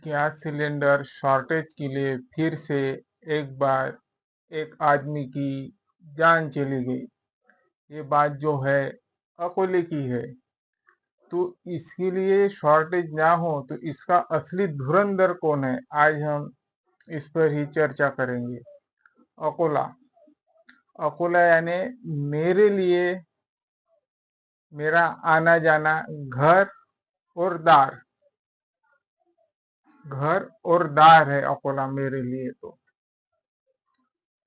Gas cylinder shortage के लिए फिर से एक बार एक आदमी की जान चली गई। ये बात जो है अकोले की है। तो इसके लिए शॉर्टेज ना हो तो इसका असली धुरंधर कौन है, आज हम इस पर ही चर्चा करेंगे। अकोला। अकोला यानी मेरे लिए मेरा आना जाना घर और दार, घर और दार है अकोला मेरे लिए।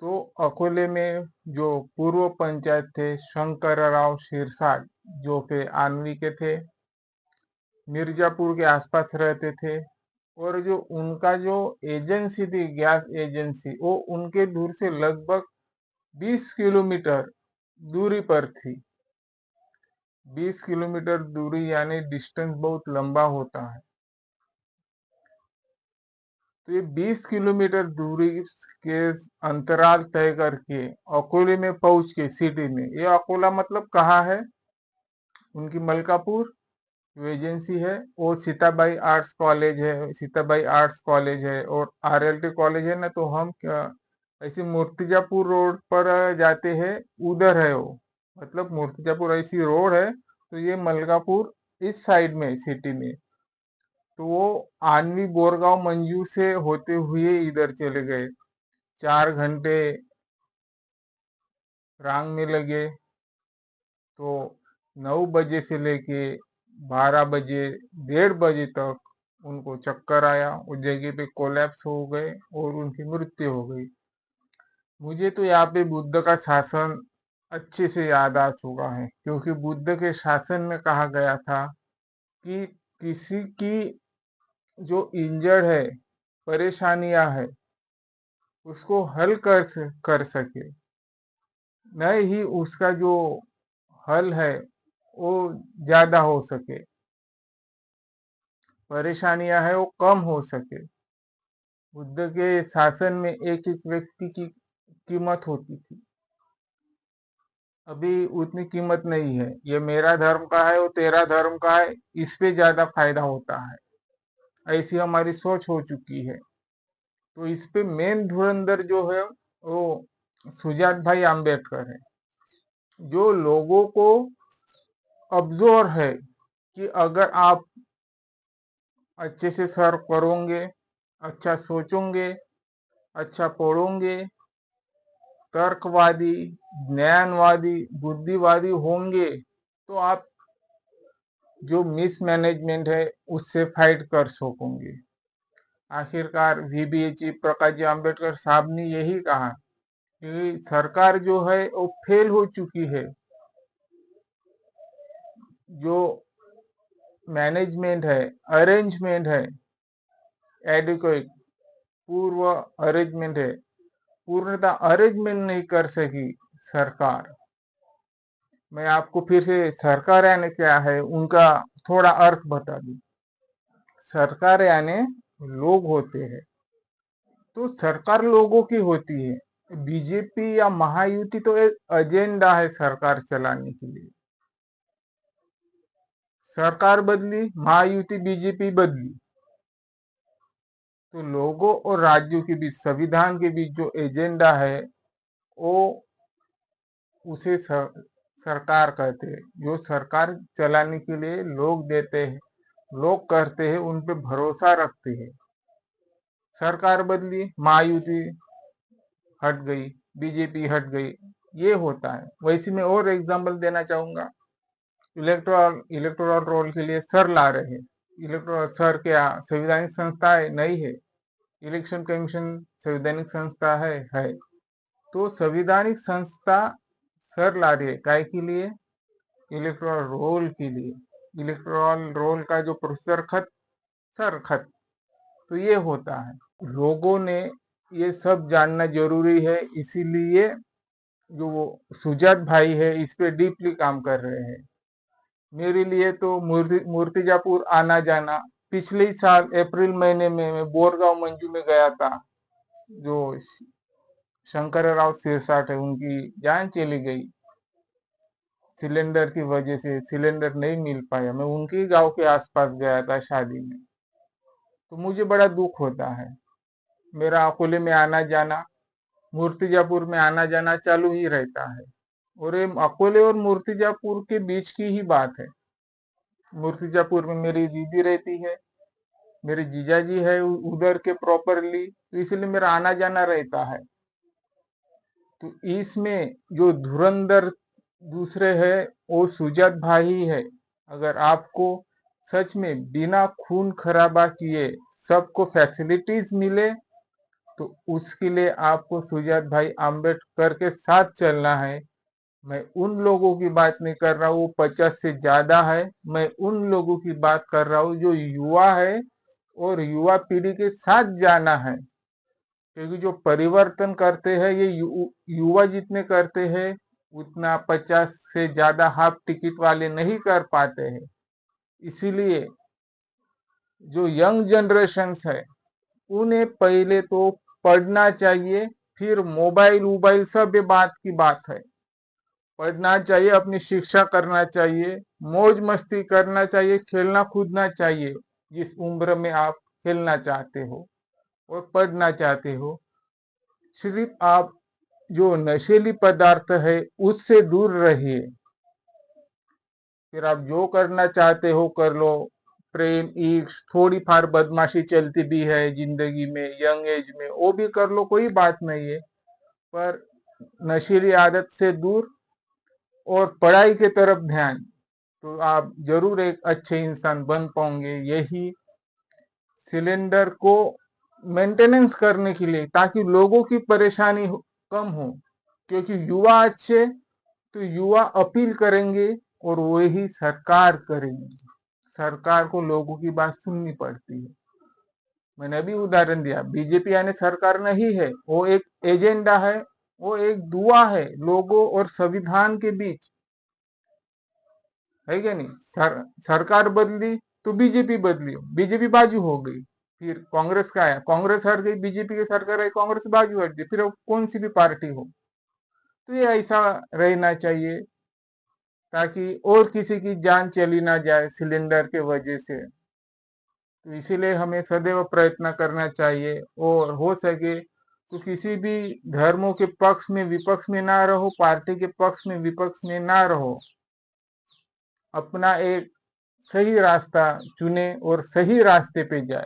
तो अकोले में जो पूर्व पंचायत थे शंकरराव शिरसाट, जो के आनवी के थे, मिर्जापुर के आसपास रहते थे, और जो उनका जो एजेंसी थी गैस एजेंसी, वो उनके दूर से लगभग 20 किलोमीटर दूरी पर थी। 20 किलोमीटर दूरी यानी डिस्टेंस बहुत लंबा होता है। तो ये 20 किलोमीटर दूरी के अंतराल तय करके अकोले में पहुंच के सिटी में, ये अकोला मतलब कहाँ है, उनकी मलकापुर जो एजेंसी है वो सीताबाई आर्ट्स कॉलेज है, सीताबाई आर्ट्स कॉलेज है और आरएलटी कॉलेज है ना। तो हम क्या ऐसे मूर्तिजापुर रोड पर जाते हैं, उधर है वो, मतलब मूर्तिजापुर ऐसी रोड है, तो ये मलकापुर इस साइड में सिटी में। तो वो आनवी बोरगांव मंजू से होते हुए इधर चले गए। 4 घंटे रांग में लगे। तो 9 बजे से लेके 12 बजे, 1:30 बजे तक उनको चक्कर आया, उस जगह पे कोलैप्स हो गए और उनकी मृत्यु हो गई। मुझे तो यहाँ पे बुद्ध का शासन अच्छे से याद आ चुका है, क्योंकि बुद्ध के शासन में कहा गया था कि किसी की जो इंजर्ड है, परेशानियां है, उसको हल कर सके, न ही उसका जो हल है वो ज्यादा हो सके, परेशानियां है वो कम हो सके। बुद्ध के शासन में एक एक व्यक्ति की कीमत होती थी, अभी उतनी कीमत नहीं है। ये मेरा धर्म का है, वो तेरा धर्म का है, इस पे ज्यादा फायदा होता है, ऐसी हमारी सोच हो चुकी है। तो इस पे मेन धुरंधर जो है वो सुजात भाई आम्बेडकर है, जो लोगों को अब्जोर है कि अगर आप अच्छे से सर्व करोगे, अच्छा सोचोगे, अच्छा पढ़ोगे, तर्कवादी, ज्ञानवादी, बुद्धिवादी होंगे, तो आप जो मिसमैनेजमेंट है उससे फाइट कर सकोगे। आखिरकार वीबीएची प्रकाश जी आम्बेडकर साहब ने यही कहा कि सरकार जो है वो फेल हो चुकी है। जो मैनेजमेंट है, अरेंजमेंट है, एडिक्वेट पूर्व अरेंजमेंट है, पूर्णतः अरेंजमेंट नहीं कर सकी सरकार। मैं आपको फिर से सरकार यानी क्या है उनका थोड़ा अर्थ बता दूं। सरकार यानी लोग होते हैं, तो सरकार लोगों की होती है। बीजेपी या महायुति तो एक एजेंडा है सरकार चलाने के लिए। सरकार बदली, महायुति बीजेपी बदली, तो लोगों और राज्यों के बीच, संविधान के बीच जो एजेंडा है वो उसे सरकार कहते हैं। जो सरकार चलाने के लिए लोग देते हैं, लोग करते हैं, उन पे भरोसा रखते हैं। सरकार बदली, महायुति हट गई, बीजेपी हट गई, ये होता है। वैसे मैं और एग्जांपल देना चाहूंगा। इलेक्टोरल रोल के लिए सर ला रहे हैं। इलेक्टोरल सर क्या संवैधानिक संस्था है? नहीं है। इलेक्शन कमीशन संवैधानिक संस्था है। तो संवैधानिक संस्था सर ला रही है काय के लिए? इलेक्टोरल रोल के लिए। इलेक्टोरल रोल का जो प्रोसीजर खत, सर खत, तो ये होता है। लोगों ने ये सब जानना जरूरी है, इसीलिए जो वो सुजात भाई है इस पे डीपली काम कर रहे हैं। मेरे लिए तो मूर्तिजापुर आना जाना, पिछले ही साल अप्रैल महीने में मैं बोरगांव मंजू में गया था। जो शंकरराव सिरसाट है उनकी जान चली गई सिलेंडर की वजह से, सिलेंडर नहीं मिल पाया। मैं उनके गांव के आसपास गया था शादी में। तो मुझे बड़ा दुख होता है। मेरा अकोले में आना जाना, मूर्तिजापुर में आना जाना चालू ही रहता है, और ये अकोले और मूर्तिजापुर के बीच की ही बात है। मूर्तिजापुर में मेरी दीदी रहती है, मेरे जीजा जी है उधर के प्रॉपरली, तो इसलिए मेरा आना जाना रहता है। तो इसमें जो धुरंधर दूसरे है वो सुजात भाई है। अगर आपको सच में बिना खून खराबा किए सबको फैसिलिटीज मिले, तो उसके लिए आपको सुजात भाई आम्बेडकर के साथ चलना है। मैं उन लोगों की बात नहीं कर रहा हूँ 50 से ज्यादा है, मैं उन लोगों की बात कर रहा हूँ जो युवा है और युवा पीढ़ी के साथ जाना है। क्योंकि जो परिवर्तन करते हैं ये युवा जितने करते हैं उतना 50 से ज्यादा हाफ टिकट वाले नहीं कर पाते हैं। इसीलिए जो यंग जनरेशन्स है उन्हें पहले तो पढ़ना चाहिए, फिर मोबाइल वोबाइल सब ये बात की बात है। पढ़ना चाहिए, अपनी शिक्षा करना चाहिए, मौज मस्ती करना चाहिए, खेलना कूदना चाहिए जिस उम्र में आप खेलना चाहते हो और पढ़ना चाहते हो। सिर्फ आप जो नशीली पदार्थ है उससे दूर रहिए, फिर आप जो करना चाहते हो कर लो। प्रेम इश्क थोड़ी फार बदमाशी चलती भी है जिंदगी में यंग एज में, वो भी कर लो, कोई बात नहीं है। पर नशीली आदत से दूर और पढ़ाई की तरफ ध्यान, तो आप जरूर एक अच्छे इंसान बन पाओगे। यही सिलेंडर को मेंटेनेंस करने के लिए, ताकि लोगों की परेशानी कम हो। क्योंकि युवा अच्छे तो युवा अपील करेंगे और वही सरकार करेंगे। सरकार को लोगों की बात सुननी पड़ती है। मैंने अभी उदाहरण दिया, बीजेपी यानी सरकार नहीं है, वो एक एजेंडा है, वो एक दुआ है लोगों और संविधान के बीच, है क्या नहीं। सरकार बदली तो बीजेपी बदली, बीजेपी बाजू हो गई। फिर कांग्रेस का आया, कांग्रेस हट गई, बीजेपी की सरकार आई, कांग्रेस बाजू हट गई, फिर अब कौन सी भी पार्टी हो। तो ये ऐसा रहना चाहिए ताकि और किसी की जान चली ना जाए सिलेंडर के वजह से। तो इसीलिए हमें सदैव प्रयत्न करना चाहिए, और हो सके तो किसी भी धर्मों के पक्ष में विपक्ष में ना रहो, पार्टी के पक्ष में विपक्ष में ना रहो। अपना एक सही रास्ता चुने और सही रास्ते पे जाए।